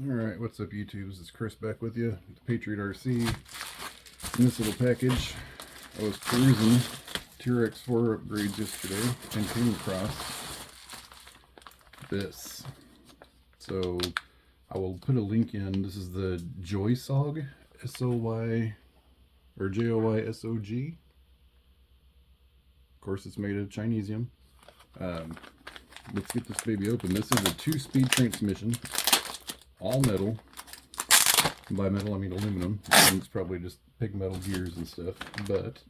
Alright, what's up YouTube? This is Chris back with you, the Patriot RC. In this little package, I was perusing trx4 upgrades yesterday and came across this. So I will put a link in. This is the JOYSOG, S-O-Y, or J-O-Y-S-O-G. Of course, it's made of Chinesium. Let's get this baby open. This is a 2-speed transmission. All metal. And by metal I mean aluminum, and it's probably just pig metal gears and stuff. But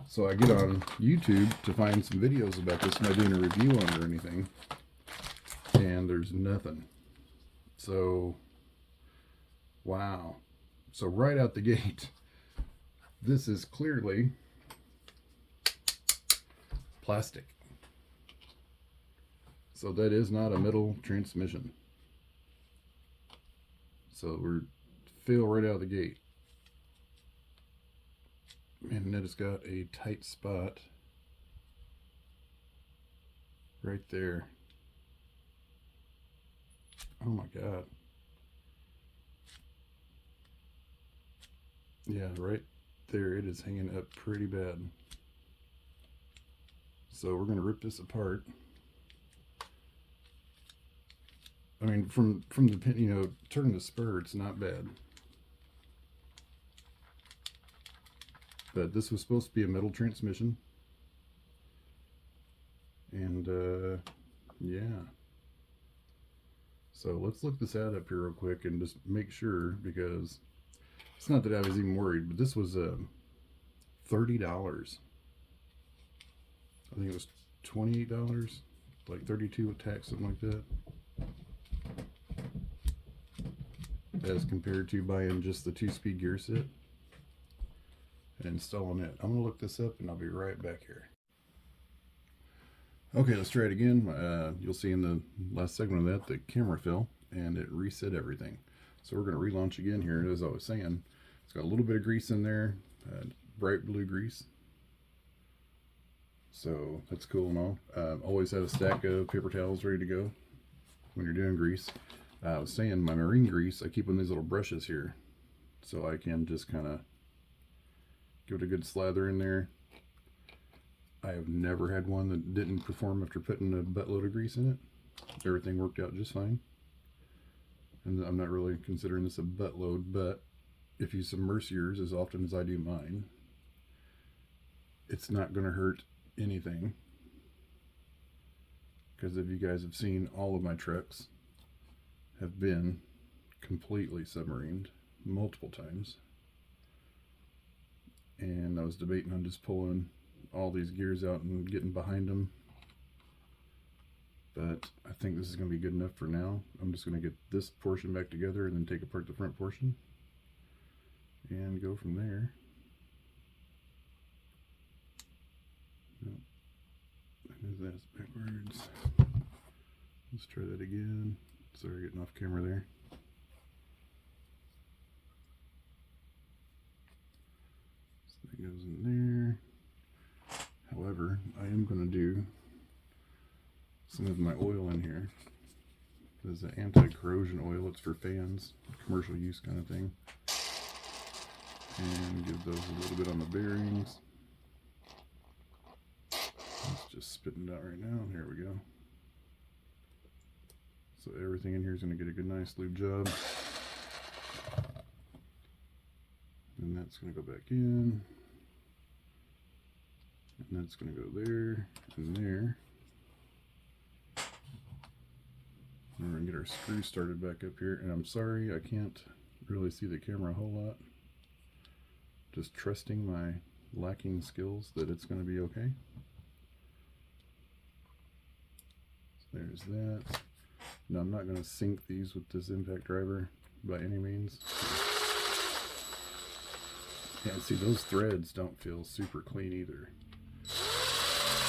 so I get on YouTube to find some videos about this. Am I doing a review on it or anything? And there's nothing. So wow. So right out the gate, this is clearly plastic. So that is not a metal transmission. So we're fail right out of the gate. And that has got a tight spot right there. Oh my God. Yeah, right there it is hanging up pretty bad. So we're gonna rip this apart. I mean, from the pin, you know, turning the spur, it's not bad. But this was supposed to be a metal transmission. And, yeah. So let's look this ad up here real quick and just make sure, because it's not that I was even worried, but this was $30. I think it was $28, like $32 with tax, something like that. As compared to buying just the 2-speed gear set and installing it. I'm gonna look this up and I'll be right back here. Okay, let's try it again. You'll see in the last segment of that the camera fell and it reset everything. So we're gonna relaunch again here. As I was saying, it's got a little bit of grease in there, bright blue grease. So that's cool and all. Always have a stack of paper towels ready to go when you're doing grease. I was saying my marine grease, I keep on these little brushes here so I can just kind of give it a good slather in there. I have never had one that didn't perform after putting a buttload of grease in it. Everything worked out just fine. And I'm not really considering this a buttload, but if you submerge yours as often as I do mine, it's not going to hurt anything. Because if you guys have seen, all of my trucks have been completely submarined multiple times, and I was debating on just pulling all these gears out and getting behind them, but I think this is going to be good enough for now. I'm just going to get this portion back together and then take apart the front portion and go from there. That's backwards. Let's try that again. Sorry, getting off camera there. So that goes in there. However, I am going to do some of my oil in here. This is an anti-corrosion oil. It's for fans, commercial use kind of thing. And give those a little bit on the bearings. It's just spitting it out right now. Here we go. So everything in here is going to get a good nice lube job. And that's going to go back in. And that's going to go there and there. And we're going to get our screw started back up here. And I'm sorry I can't really see the camera a whole lot. Just trusting my lacking skills that it's going to be okay. So there's that. Now I'm not going to sink these with this impact driver by any means. Yeah, see, those threads don't feel super clean either.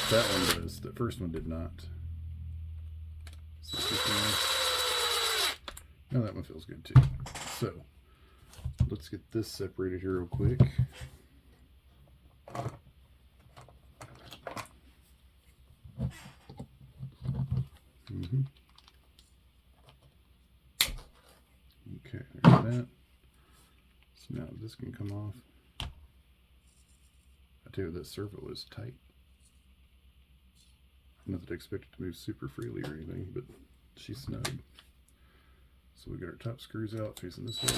That one does. The first one did not. So now that one feels good too. So let's get this separated here real quick. Now this can come off. I tell you, that servo is tight. Not that I expect it to move super freely or anything, but she's snug. So we got our top screws out facing this way.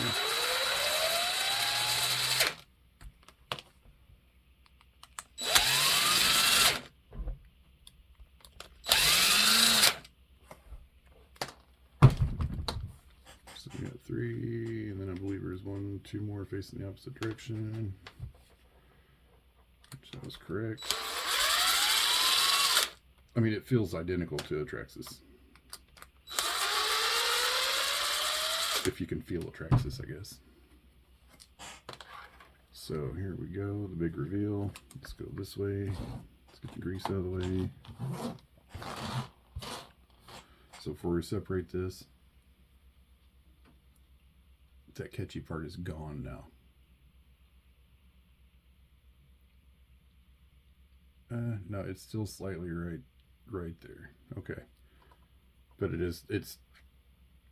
So we got 3, and then I believe there's 1, 2 more facing the opposite direction. Which that was correct. I mean, it feels identical to a traxxas. If you can feel a traxxas, I guess. So here we go, the big reveal. Let's go this way. Let's get the grease out of the way. So before we separate this, that catchy part is gone now. No, it's still slightly right there. Okay. But it's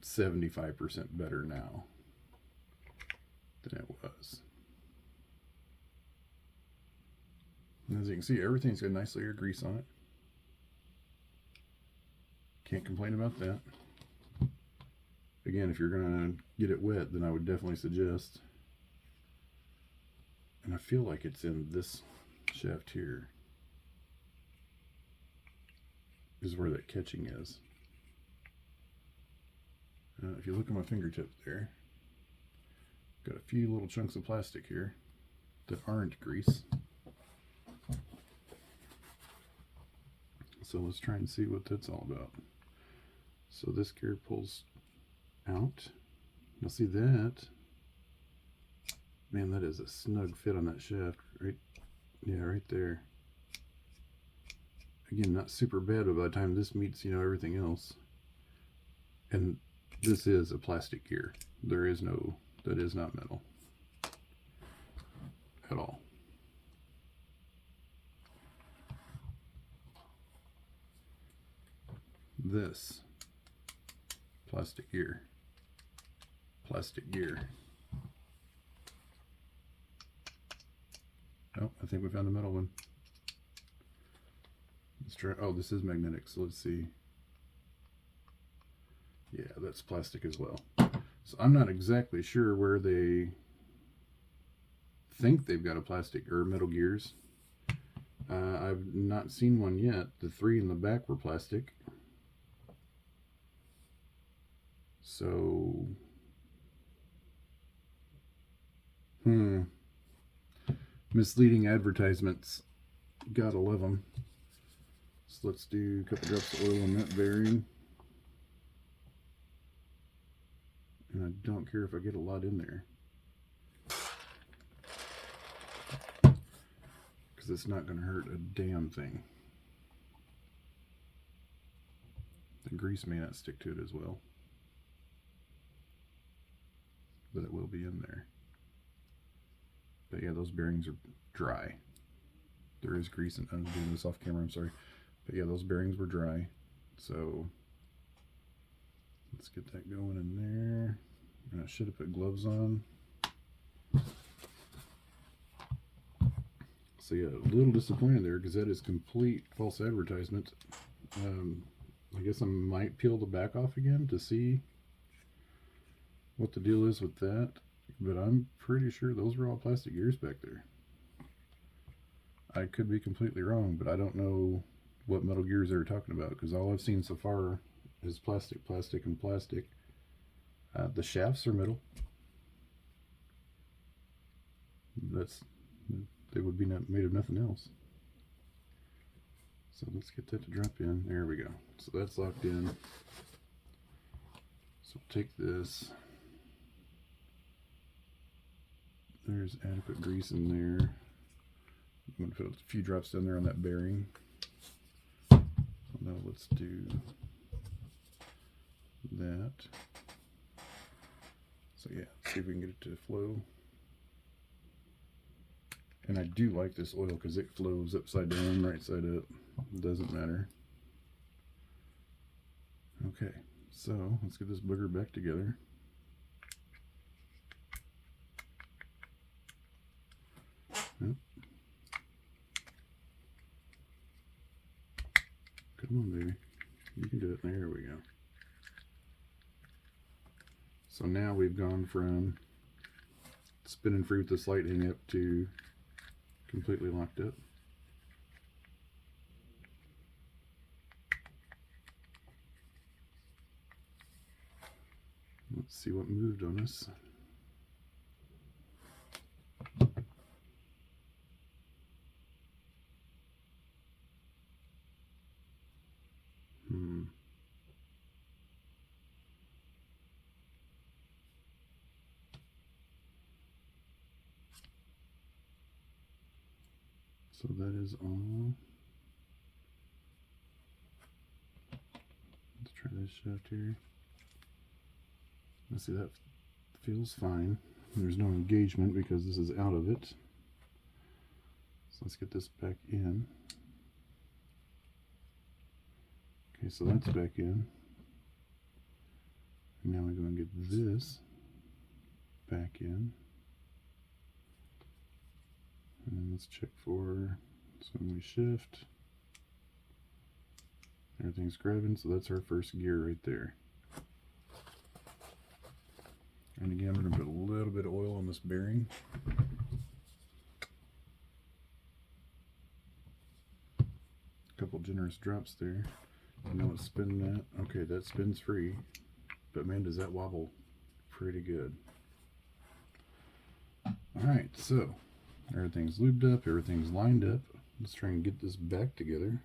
75% better now than it was. And as you can see, everything's got a nice layer of grease on it. Can't complain about that. Again, if you're gonna get it wet, then I would definitely suggest, and I feel like it's in this shaft here is where that catching is. If you look at my fingertip there, got a few little chunks of plastic here that aren't grease. So let's try and see what that's all about. So this gear pulls out. You'll see that. Man, that is a snug fit on that shaft. Right, yeah, right there. Again, not super bad, but by the time this meets, everything else. And this is a plastic gear. That is not metal at all. This plastic gear. Oh, I think we found the metal one. Let's try. Oh, this is magnetic, so let's see. Yeah, that's plastic as well. So I'm not exactly sure where they think they've got a plastic or metal gears. I've not seen one yet. The 3 in the back were plastic. So, misleading advertisements. Gotta love them. So let's do a couple drops of oil on that bearing. And I don't care if I get a lot in there, because it's not going to hurt a damn thing. The grease may not stick to it as well, but it will be in there. But yeah, those bearings are dry. There is grease, and I'm doing this off camera, I'm sorry. But yeah, those bearings were dry. So let's get that going in there. And I should have put gloves on. So yeah, a little disappointed there, because that is complete false advertisement. I guess I might peel the back off again to see what the deal is with that. But I'm pretty sure those were all plastic gears back there. I could be completely wrong, but I don't know what metal gears they were talking about, because all I've seen so far is plastic, and plastic. The shafts are metal. They would be made of nothing else. So let's get that to drop in. There we go. So that's locked in. So take this. There's adequate grease in there. I'm going to put a few drops down there on that bearing. So now let's do that. So yeah, see if we can get it to flow. And I do like this oil because it flows upside down, right side up. It doesn't matter. Okay, so let's get this booger back together. Yep. Come on, baby. You can do it. There we go. So now we've gone from spinning free with the slight hang up to completely locked up. Let's see what moved on us. So that is all. Let's try this shaft here. Let's see, that feels fine. There's no engagement because this is out of it. So let's get this back in. Okay, so that's back in. And now we go and get this back in. And then let's check for, so when we shift, everything's grabbing, so that's our first gear right there. And again, we're going to put a little bit of oil on this bearing. A couple generous drops there. You know what's spinning that? Okay, that spins free, but man, does that wobble pretty good. Alright, so everything's lubed up, everything's lined up. Let's try and get this back together.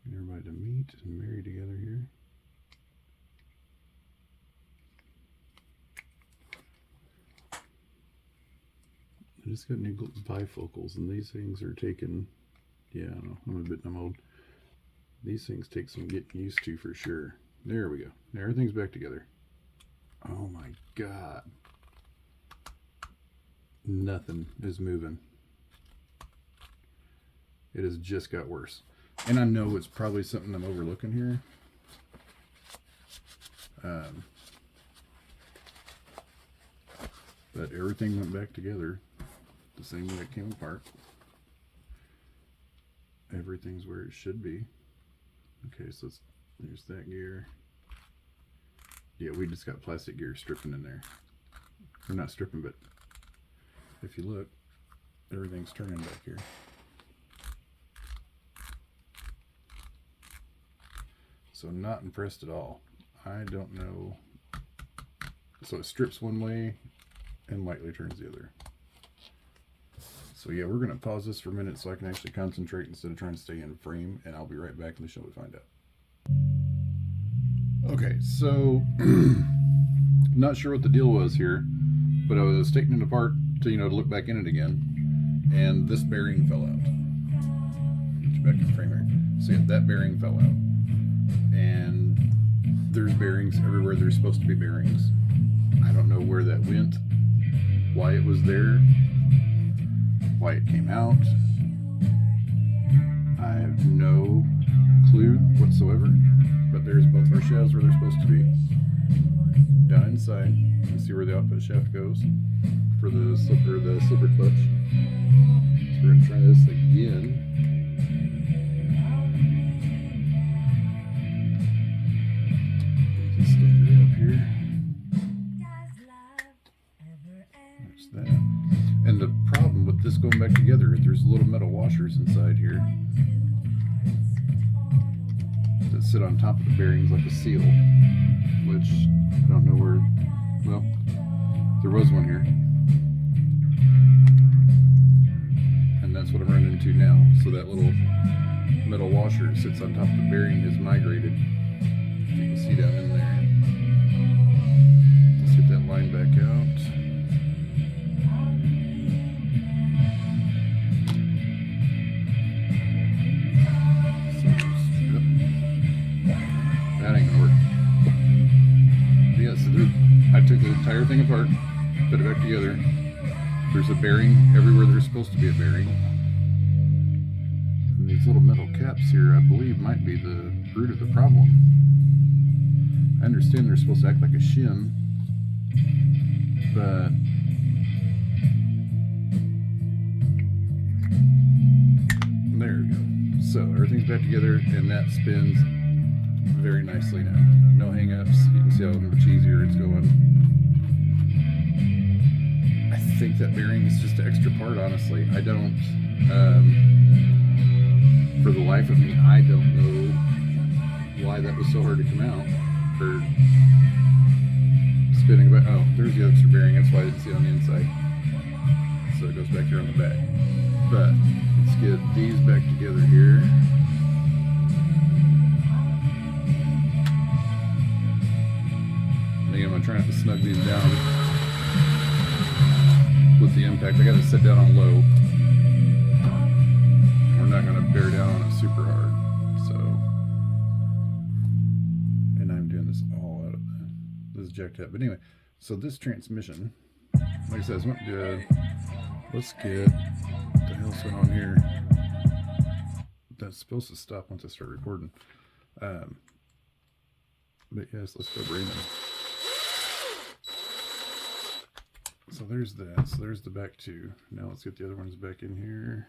Get everybody to meet and marry together here. I just got new bifocals, and these things are taking, yeah, I know, I'm a bit old. These things take some getting used to for sure. There we go. Now everything's back together. Oh my God. Nothing is moving. It has just got worse. And I know it's probably something I'm overlooking here. But everything went back together the same way it came apart. Everything's where it should be. Okay, so there's that gear. Yeah, we just got plastic gear stripping in there. Or not stripping, but if you look, everything's turning back here. So not impressed at all. I don't know. So it strips one way and lightly turns the other. So yeah, we're going to pause this for a minute so I can actually concentrate instead of trying to stay in frame, and I'll be right back in the show to find out. Okay, so not sure what the deal was here, but I was taking it apart to, to look back in it again, and this bearing fell out. Get you back in frame here. So yeah, that bearing fell out, and there's bearings everywhere there's supposed to be bearings. I don't know where that went, why it was there, why it came out. I have no clue whatsoever, but there's both our shafts where they're supposed to be. Down inside, you can see where the output shaft goes for the slipper clutch. So we're going to try this again. Just stick it up here. There's that. And the problem with this going back together, there's little metal washers inside here that sit on top of the bearings like a seal, which I don't know where. Well, there was one here, and that's what I'm running into now. So that little metal washer that sits on top of the bearing is migrated. You can see down in there. Let's get that line back out. That ain't gonna work. But yeah, so I took the entire thing apart, put it back together. There's a bearing everywhere there's supposed to be a bearing. And these little metal caps here, I believe, might be the root of the problem. I understand they're supposed to act like a shim, but there we go. So everything's back together, and that spins very nicely now. No hang-ups. You can see how much easier it's going. I think that bearing is just an extra part, honestly. I don't, for the life of me, I don't know why that was so hard to come out for spinning about. Oh, there's the extra bearing. That's why I didn't see it on the inside. So it goes back here on the back. But let's get these back together here. And again, I'm trying to snug these down with the impact. I got to sit down on low. We're not going to bear down on it super hard. So, and I'm doing this all out of this jack tap. But anyway, so this transmission, like I said, went good. Let's get what the hell's going on here. That's supposed to stop once I start recording. But yes, let's go bring them. So there's that. So there's the back two. Now let's get the other ones back in here.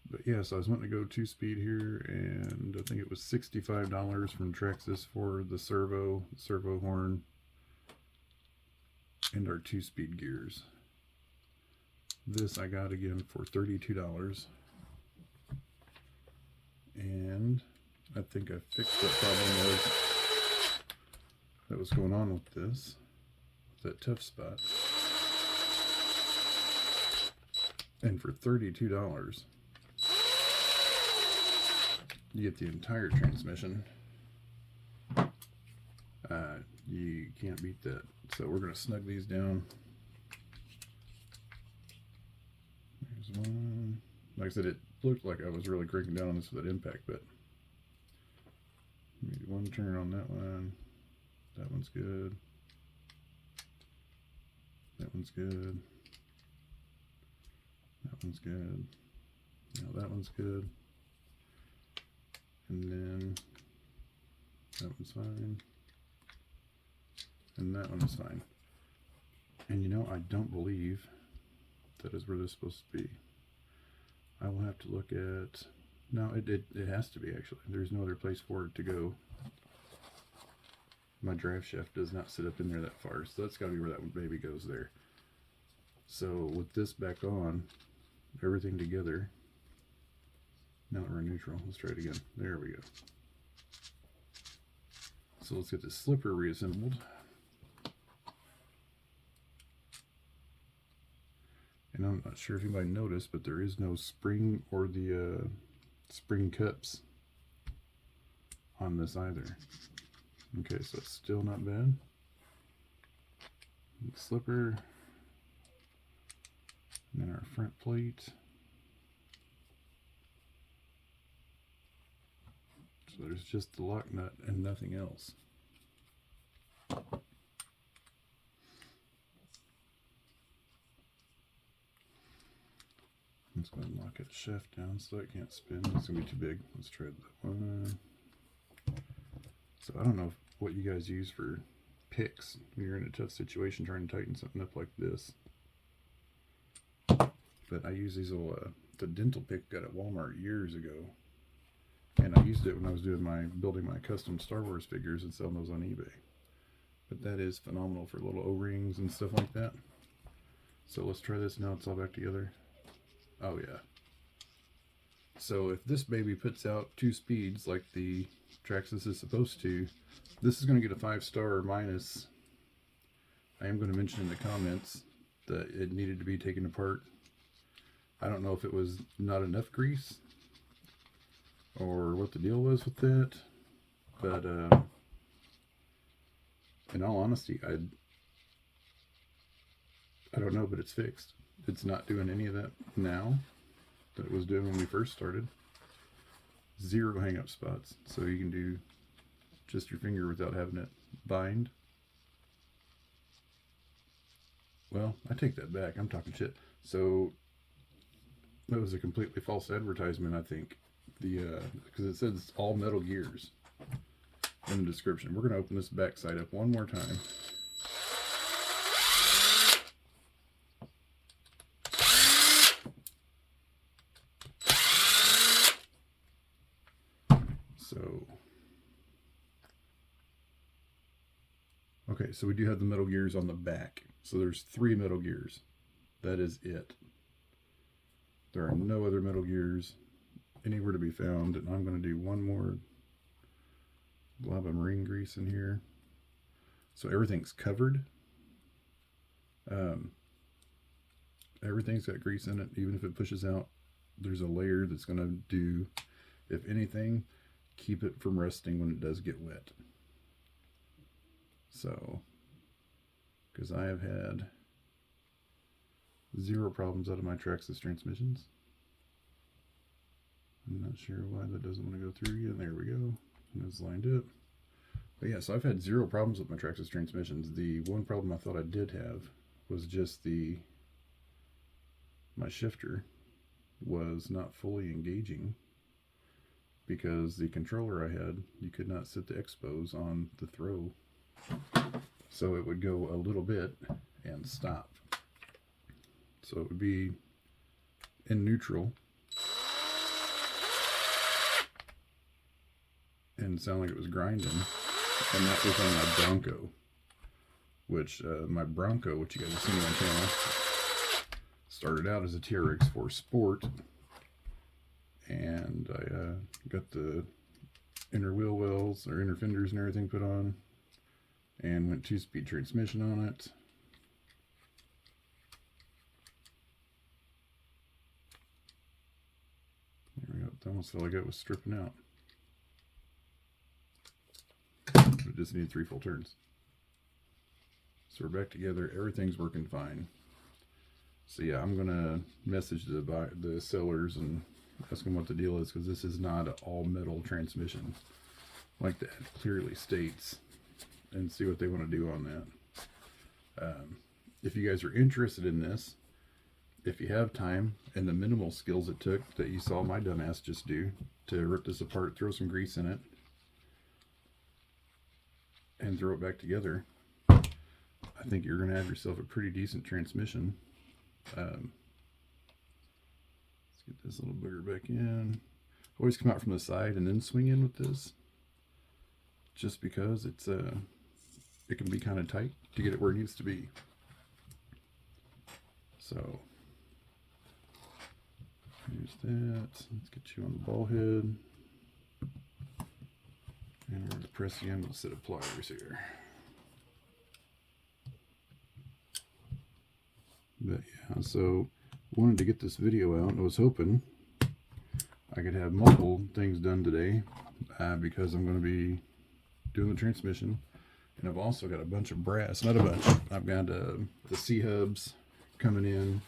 But yeah, so I was wanting to go 2-speed here, and I think it was $65 from Traxxas for the servo horn, and our 2-speed gears. This I got again for $32. And I think I fixed what problem that was going on with this. That tough spot. And for $32, you get the entire transmission. You can't beat that. So we're going to snug these down. There's one. Like I said, it looked like I was really cranking down on this with that impact, but maybe one turn on that one. That one's good. That one's good. That one's good. Now that one's good. And then that one's fine. And that one is fine. And you know, I don't believe that is where this is supposed to be. I will have to look at, no, it has to be actually. There's no other place for it to go. My drive shaft does not sit up in there that far, so that's got to be where that baby goes there. So with this back on, everything together. Now we're in neutral. Let's try it again. There we go. So let's get the slipper reassembled. And I'm not sure if anybody noticed, but there is no spring or the spring cups on this either. Okay, so it's still not bad. Slipper. And then our front plate. So there's just the lock nut and nothing else. Let's go ahead and lock that shaft down so it can't spin. It's going to be too big. Let's try that one. So I don't know what you guys use for picks when you're in a tough situation trying to tighten something up like this. But I use these little, the dental pick got at Walmart years ago. And I used it when I was doing building my custom Star Wars figures and selling those on eBay. But that is phenomenal for little O-rings and stuff like that. So let's try this now. It's all back together. Oh yeah. So if this baby puts out 2 speeds like the Traxxas is supposed to, this is going to get a 5-star or minus. I am going to mention in the comments that it needed to be taken apart. I don't know if it was not enough grease or what the deal was with that, but in all honesty, I don't know, but it's fixed. It's not doing any of that now that it was doing when we first started. 0 hang-up spots, so you can do just your finger without having it bind. Well, I take that back. I'm talking shit. So that was a completely false advertisement, I think. Because it says all metal gears. in the description. We're going to open this back side up one more time. So, okay, so we do have the metal gears on the back. So there's 3 metal gears. That is it. There are no other metal gears anywhere to be found. And I'm going to do one more blob of marine grease in here. So everything's covered. Everything's got grease in it. Even if it pushes out, there's a layer that's going to do, if anything, keep it from rusting when it does get wet. So, because I have had 0 problems out of my traxxas transmissions. I'm not sure why that doesn't want to go through again. There we go. And it's lined up. But yeah, so I've had 0 problems with my traxxas transmissions. The one problem I thought I did have was just my shifter was not fully engaging, because the controller I had, you could not set the expos on the throw. So it would go a little bit and stop. So it would be in neutral and sound like it was grinding. And that was on my Bronco, which my Bronco, which you guys have seen on my channel, started out as a TRX4 Sport. And I got the inner wheel wells or inner fenders and everything put on, and went 2-speed transmission on it. There we go. It almost felt like it was stripping out. It just needed 3 full turns. So we're back together. Everything's working fine. So yeah, I'm gonna message the sellers and ask them what the deal is, because this is not an all metal transmission like that clearly states, and see what they want to do on that. If you guys are interested in this, if you have time and the minimal skills it took that you saw my dumbass just do to rip this apart, throw some grease in it, and throw it back together, I think you're going to have yourself a pretty decent transmission. Let's get this little booger back in. Always come out from the side and then swing in with this, just because it's it can be kind of tight to get it where it needs to be. So here's that. Let's get you on the ball head, and we're going to press you in with a set of pliers here. But yeah, so wanted to get this video out. I was hoping I could have multiple things done today, because I'm going to be doing the transmission, and I've also got a bunch of brass. Not a bunch. I've got the C-hubs coming in,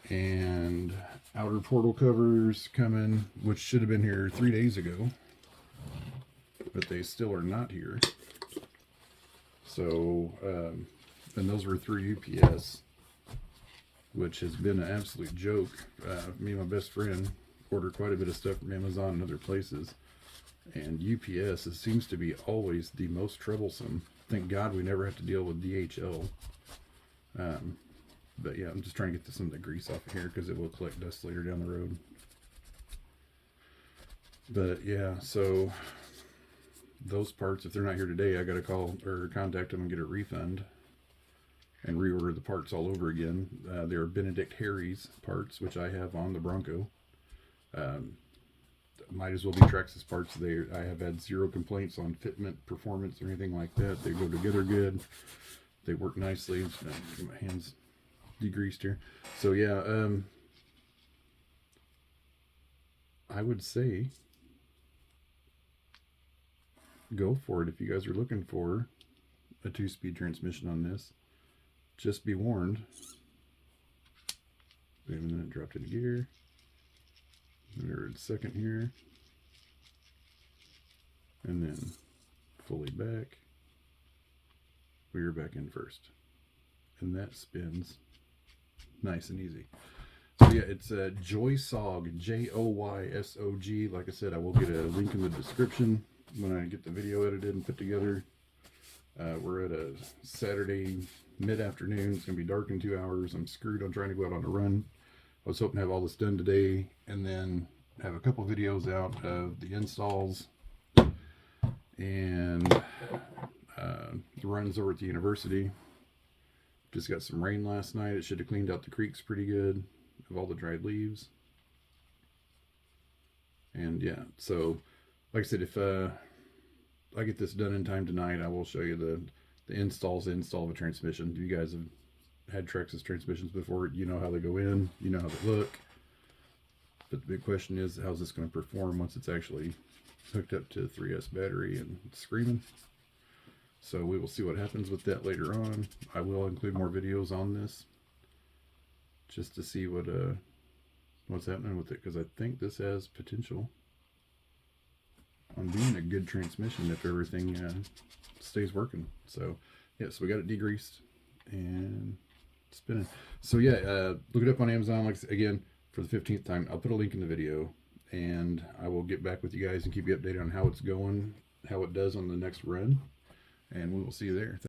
and outer portal covers coming, which should have been here 3 days ago, but they still are not here. So, and those were through UPS, which has been an absolute joke. Me and my best friend ordered quite a bit of stuff from Amazon and other places, and UPS seems to be always the most troublesome. Thank God we never have to deal with DHL. But yeah, I'm just trying to get some of the grease off of here, because it will collect dust later down the road. But yeah, so those parts, if they're not here today, I got to call or contact them and get a refund and reorder the parts all over again. They are Benedict Harry's parts, which I have on the Bronco. Might as well be traxxas parts. I have had 0 complaints on fitment, performance, or anything like that. They go together good. They work nicely. Get my hands degreased here. So yeah, I would say go for it if you guys are looking for a 2-speed transmission on this. Just be warned. Wait a minute, dropped into gear. We're in second here. And then fully back. We are back in first. And that spins nice and easy. So yeah, it's JOYSOG, JOYSOG. Like I said, I will get a link in the description. when I get the video edited and put together. We're at a Saturday mid-afternoon. It's gonna be dark in 2 hours. I'm screwed on trying to go out on a run. I was hoping to have all this done today and then have a couple videos out of the installs and the runs over at the university. Just got some rain last night. It should have cleaned out the creeks pretty good of all the dried leaves. And yeah, so like I said, if I get this done in time tonight, I will show you the install of a transmission. You guys have had traxxas transmissions before. You know how they go in, you know how they look. But the big question is, how's this going to perform once it's actually hooked up to 3S battery and screaming? So we will see what happens with that later on. I will include more videos on this just to see what's happening with it, because I think this has potential on being a good transmission if everything stays working. So yeah, so we got it degreased and spinning. So yeah, look it up on Amazon. Like again, for the 15th time, I'll put a link in the video, and I will get back with you guys and keep you updated on how it's going, how it does on the next run, and we will see you there.